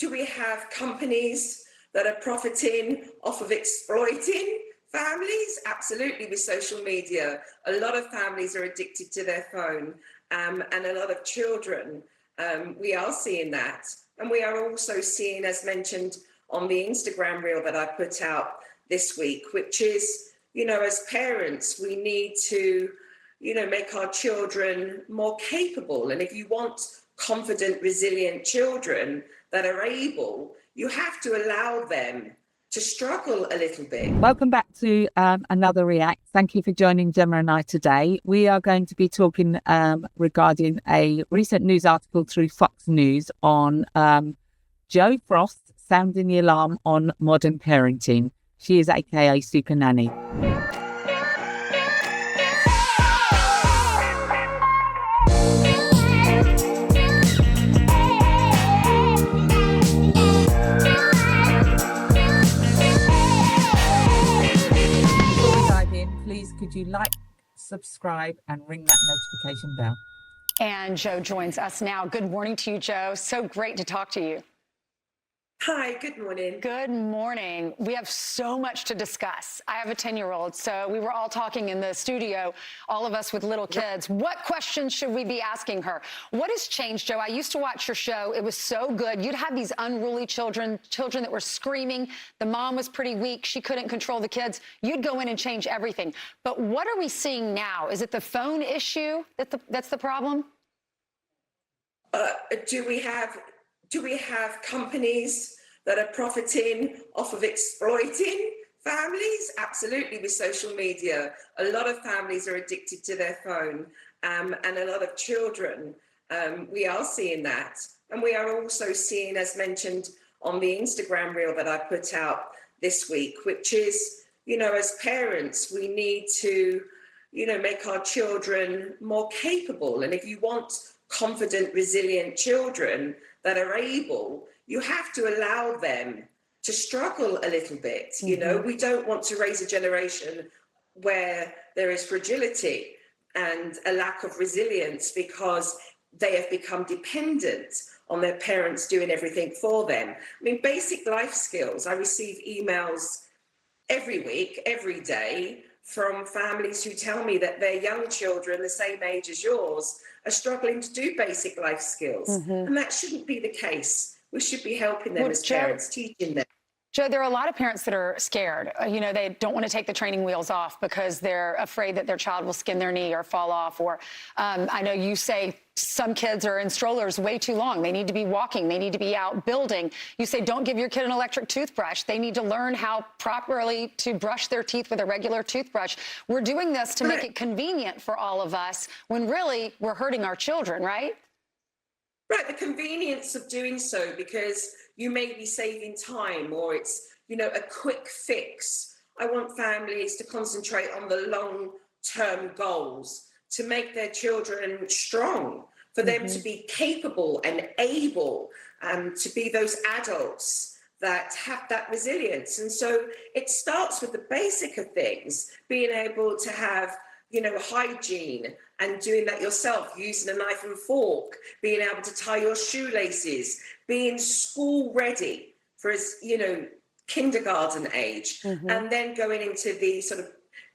do we have companies that are profiting off of exploiting families? Absolutely, with social media. A lot of families are addicted to their phone, and a lot of children, we are seeing that. And we are also seeing, as mentioned on the Instagram reel that I put out this week, which is, as parents, we need to, make our children more capable. And if you want confident, resilient children that are able, you have to allow them to struggle a little bit. Welcome back to another React. Thank you for joining Gemma and I today. We are going to be talking regarding a recent news article through Fox News on Jo Frost sounding the alarm on modern parenting. She is aka Supernanny. Please, could you like, subscribe, and ring that notification bell? And Jo joins us now. Good morning to you, Jo. So great to talk to you. Hi, good morning. Good morning. We have so much to discuss. I have a 10-year-old, so we were all talking in the studio, all of us with little kids. What questions should we be asking her? What has changed, Jo? I used to watch your show. It was so good. You'd have these unruly children that were screaming. The mom was pretty weak. She couldn't control the kids. You'd go in and change everything. But what are we seeing now? Is it the phone issue that's the problem? Do we have companies that are profiting off of exploiting families? Absolutely, with social media. A lot of families are addicted to their phone, and a lot of children, we are seeing that. And we are also seeing, as mentioned on the Instagram reel that I put out this week, which is, as parents, we need to, make our children more capable. And if you want confident, resilient children that are able, you have to allow them to struggle a little bit. Mm-hmm. We don't want to raise a generation where there is fragility and a lack of resilience because they have become dependent on their parents doing everything for them. I mean, basic life skills. I receive emails every week, every day, from families who tell me that their young children, the same age as yours, are struggling to do basic life skills. Mm-hmm. And that shouldn't be the case. We should be helping them as parents, teaching them. Jo, there are a lot of parents that are scared. They don't want to take the training wheels off because they're afraid that their child will skin their knee or fall off. Or I know you say some kids are in strollers way too long. They need to be walking. They need to be out building. You say don't give your kid an electric toothbrush. They need to learn how properly to brush their teeth with a regular toothbrush. We're doing this to make it convenient for all of us when really we're hurting our children, right? Right, the convenience of doing so because you may be saving time or it's, a quick fix. I want families to concentrate on the long-term goals, to make their children strong, for them to be capable and able to be those adults that have that resilience. And so it starts with the basic of things, being able to have hygiene and doing that yourself, using a knife and fork, being able to tie your shoelaces, being school ready for kindergarten age, and then going into the sort of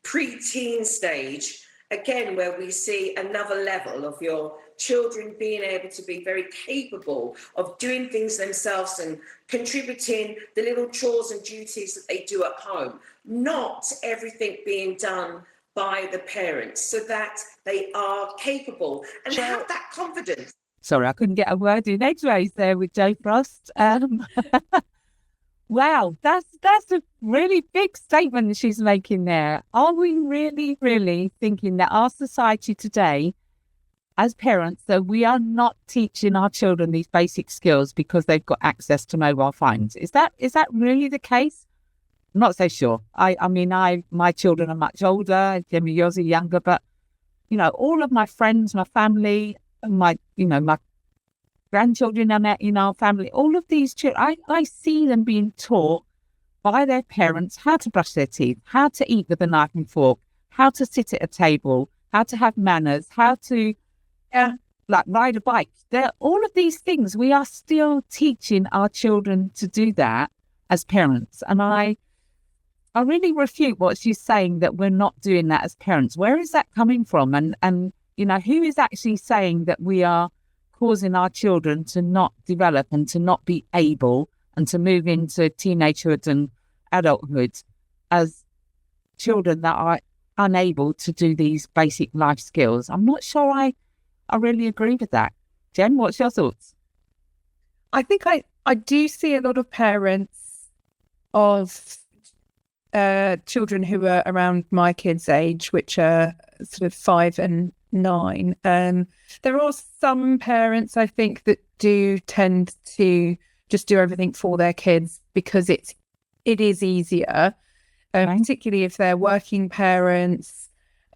pre-teen stage, again, where we see another level of your children being able to be very capable of doing things themselves and contributing the little chores and duties that they do at home, not everything being done by the parents, so that they are capable and have that confidence. Sorry, I couldn't get a word in edgeways there with Jo Frost. Wow, that's a really big statement that she's making there. Are we really, really thinking that our society today, as parents, that we are not teaching our children these basic skills because they've got access to mobile phones? Is that really the case? I'm not so sure. My children are much older. Jimmy, yours are younger, but all of my friends, my family, my grandchildren I met in our family, all of these children, I see them being taught by their parents how to brush their teeth, how to eat with a knife and fork, how to sit at a table, how to have manners, how to like ride a bike. All of these things, we are still teaching our children to do that as parents. And I really refute what she's saying, that we're not doing that as parents. Where is that coming from? And who is actually saying that we are causing our children to not develop and to not be able and to move into teenagehood and adulthood as children that are unable to do these basic life skills? I'm not sure I really agree with that. Jen, what's your thoughts? I think I do see a lot of parents of children who are around my kids' age, which are sort of 5 and 9. There are some parents, I think, that do tend to just do everything for their kids because it is easier, particularly if they're working parents.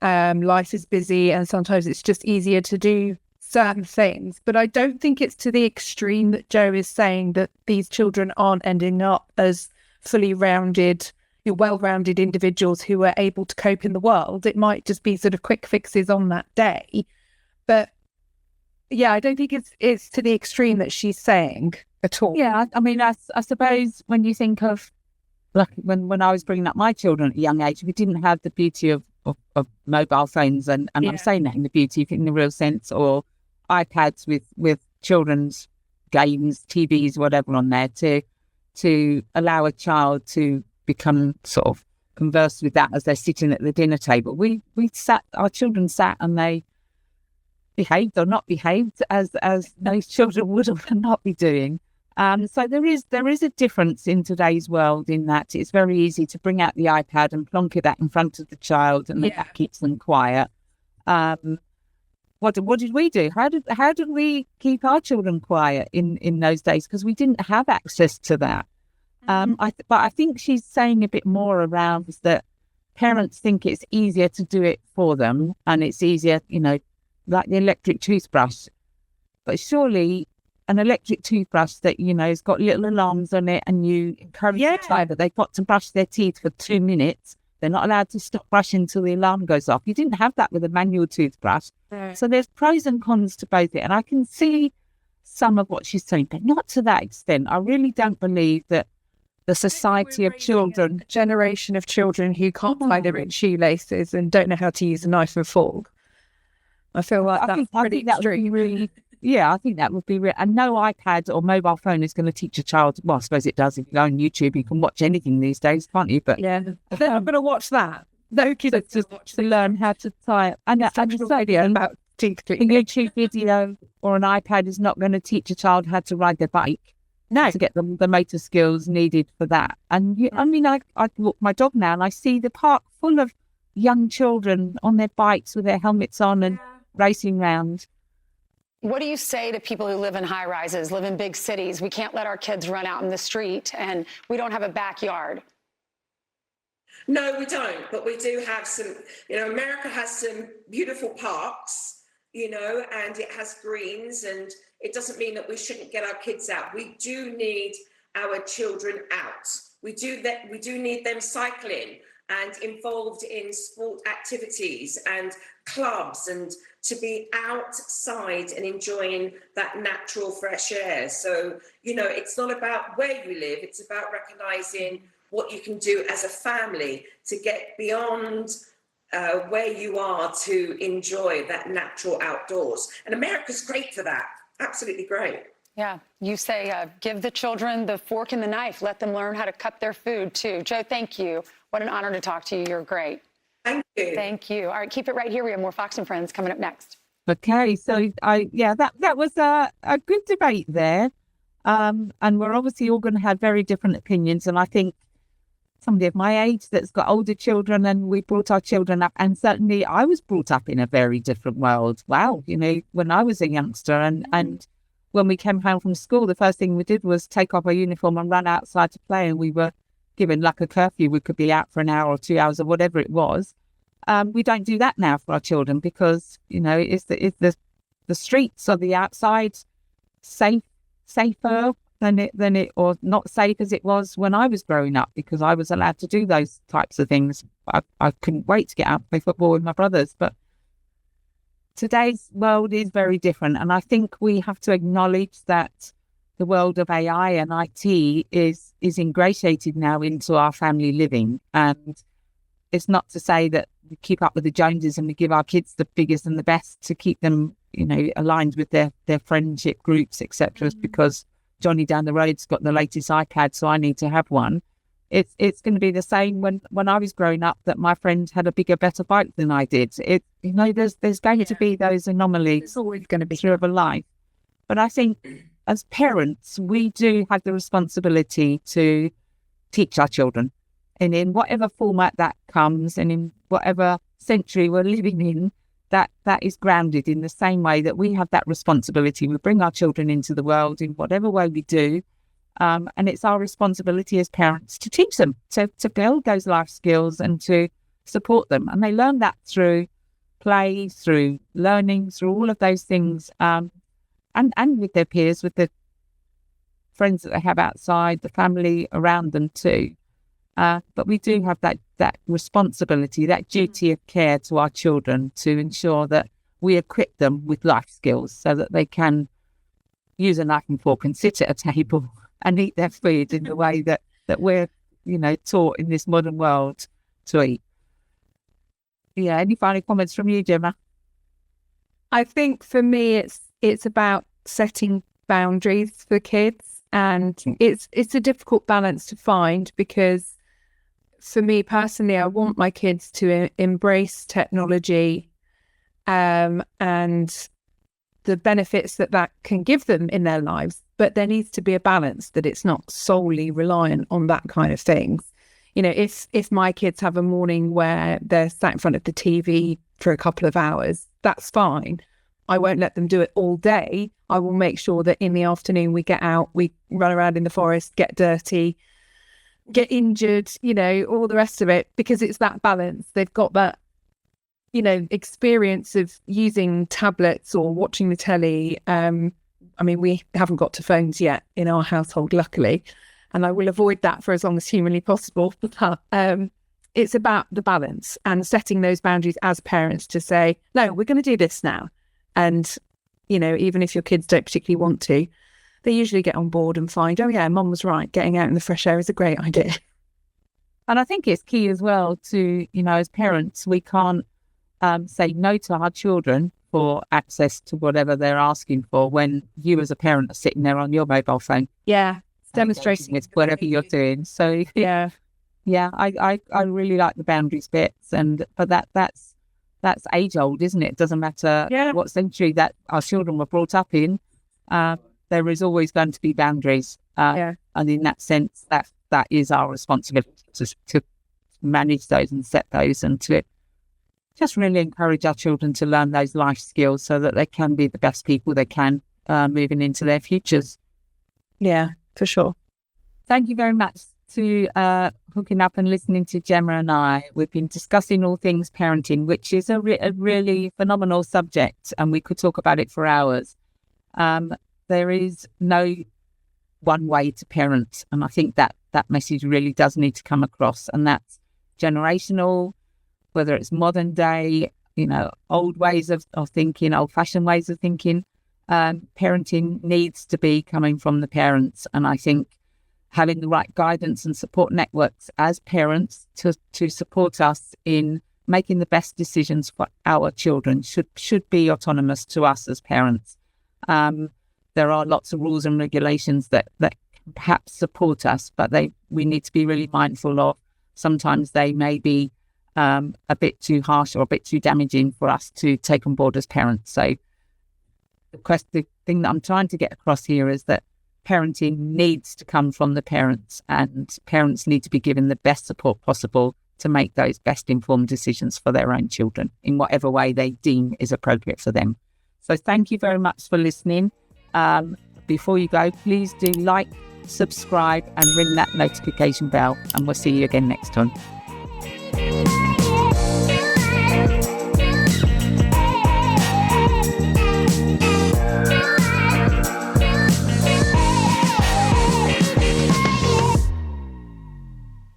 Life is busy and sometimes it's just easier to do certain things. But I don't think it's to the extreme that Jo is saying, that these children aren't ending up as fully rounded, well-rounded individuals who are able to cope in the world. It might just be sort of quick fixes on that day. But yeah, I don't think it's to the extreme that she's saying at all. Yeah, I mean, I suppose when you think of, like, when I was bringing up my children at a young age, we didn't have the beauty of mobile phones, and I'm saying that in the beauty, in the real sense, or iPads with children's games, TVs, whatever on there, to allow a child to become sort of conversed with that as they're sitting at the dinner table. Our children sat and they behaved or not behaved as those children would or would not be doing. So there is a difference in today's world, in that it's very easy to bring out the iPad and plonk it in front of the child, and that keeps them quiet. What did we do? How did we keep our children quiet in those days? Because we didn't have access to that. But I think she's saying a bit more around that parents think it's easier to do it for them, and it's easier, like the electric toothbrush. But surely an electric toothbrush that, has got little alarms on it, and you encourage the child that they've got to brush their teeth for 2 minutes. They're not allowed to stop brushing until the alarm goes off. You didn't have that with a manual toothbrush. Right. So there's pros and cons to both it. And I can see some of what she's saying, but not to that extent. I really don't believe that the society of children, a generation of children who can't tie their own shoelaces and don't know how to use a knife and fork. I feel like that's pretty extreme. I think that would be real. And no iPad or mobile phone is going to teach a child. Well, I suppose it does. If you go on YouTube, you can watch anything these days, can't you? But they're not going to watch that. No kids to learn how to tie. And about a YouTube video or an iPad is not going to teach a child how to ride their bike. No, to get them the motor skills needed for that. And I walk my dog now, and I see the park full of young children on their bikes with their helmets on and racing round. What do you say to people who live in high rises, live in big cities? We can't let our kids run out in the street, and we don't have a backyard. No, we don't. But we do have some, America has some beautiful parks, and it has greens, and it doesn't mean that we shouldn't get our kids out. We do need our children out. We do need them cycling and involved in sport activities and clubs, and to be outside and enjoying that natural fresh air. So, it's not about where you live, it's about recognizing what you can do as a family to get beyond where you are to enjoy that natural outdoors. And America's great for that. Absolutely great. Yeah, you say give the children the fork and the knife. Let them learn how to cut their food too. Jo, thank you. What an honor to talk to you. You're great. Thank you. Thank you. All right, keep it right here. We have more Fox and Friends coming up next. Okay, so that was a good debate there. And we're obviously all going to have very different opinions. And I think somebody of my age that's got older children, and we brought our children up, and certainly I was brought up in a very different world. Wow, when I was a youngster, and when we came home from school, the first thing we did was take off our uniform and run outside to play, and we were given like a curfew. We could be out for an hour or 2 hours or whatever it was. We don't do that now for our children, because it's the streets or the outside safer than it or not safe as it was when I was growing up, because I was allowed to do those types of things. I couldn't wait to get out and play football with my brothers. But today's world is very different. And I think we have to acknowledge that the world of AI and IT is ingratiated now into our family living. And it's not to say that we keep up with the Joneses and we give our kids the biggest and the best to keep them, aligned with their friendship groups, etc. Because Johnny down the road's got the latest iPad, so I need to have one. It's going to be the same when I was growing up, that my friend had a bigger, better bike than I did. There's going to be those anomalies. It's always going to be through life. But I think as parents, we do have the responsibility to teach our children. And in whatever format that comes, and in whatever century we're living in, that is grounded in the same way that we have that responsibility. We bring our children into the world in whatever way we do. And it's our responsibility as parents to teach them, to build those life skills and to support them. And they learn that through play, through learning, through all of those things, and with their peers, with the friends that they have outside, the family around them too. But we do have that responsibility, that duty of care to our children to ensure that we equip them with life skills so that they can use a knife and fork and sit at a table and eat their food in the way that we're, taught in this modern world to eat. Yeah. Any final comments from you, Gemma? I think for me, it's about setting boundaries for kids, and it's a difficult balance to find, because for me personally, I want my kids to embrace technology and the benefits that can give them in their lives. But there needs to be a balance, that it's not solely reliant on that kind of things. If my kids have a morning where they're sat in front of the TV for a couple of hours, that's fine. I won't let them do it all day. I will make sure that in the afternoon we get out, we run around in the forest, get dirty, get injured, all the rest of it, because it's that balance. They've got that, experience of using tablets or watching the telly. We haven't got to phones yet in our household, luckily, and I will avoid that for as long as humanly possible. But it's about the balance and setting those boundaries as parents to say, no, we're going to do this now. And, even if your kids don't particularly want to, they usually get on board and find, oh yeah, Mum was right, getting out in the fresh air is a great idea. And I think it's key as well to, as parents, we can't say no to our children for access to whatever they're asking for when you as a parent are sitting there on your mobile phone. Yeah, it's demonstrating with whatever you're doing. So yeah, I really like the boundaries bits, but that's age old, isn't it? It doesn't matter what century that our children were brought up in. There is always going to be boundaries, and in that sense, that is our responsibility to manage those and set those, and to just really encourage our children to learn those life skills so that they can be the best people they can moving into their futures. Yeah, for sure. Thank you very much to hooking up and listening to Gemma and I. We've been discussing all things parenting, which is a really phenomenal subject, and we could talk about it for hours. There is no one way to parent, and I think that message really does need to come across, and that's generational, whether it's modern day, old ways of thinking, old-fashioned ways of thinking. Parenting needs to be coming from the parents, and I think having the right guidance and support networks as parents to support us in making the best decisions for our children should be autonomous to us as parents. There are lots of rules and regulations that perhaps support us, but we need to be really mindful of. Sometimes they may be a bit too harsh or a bit too damaging for us to take on board as parents. So the thing that I'm trying to get across here is that parenting needs to come from the parents, and parents need to be given the best support possible to make those best informed decisions for their own children in whatever way they deem is appropriate for them. So thank you very much for listening. Before you go, please do like, subscribe and ring that notification bell, and we'll see you again next time.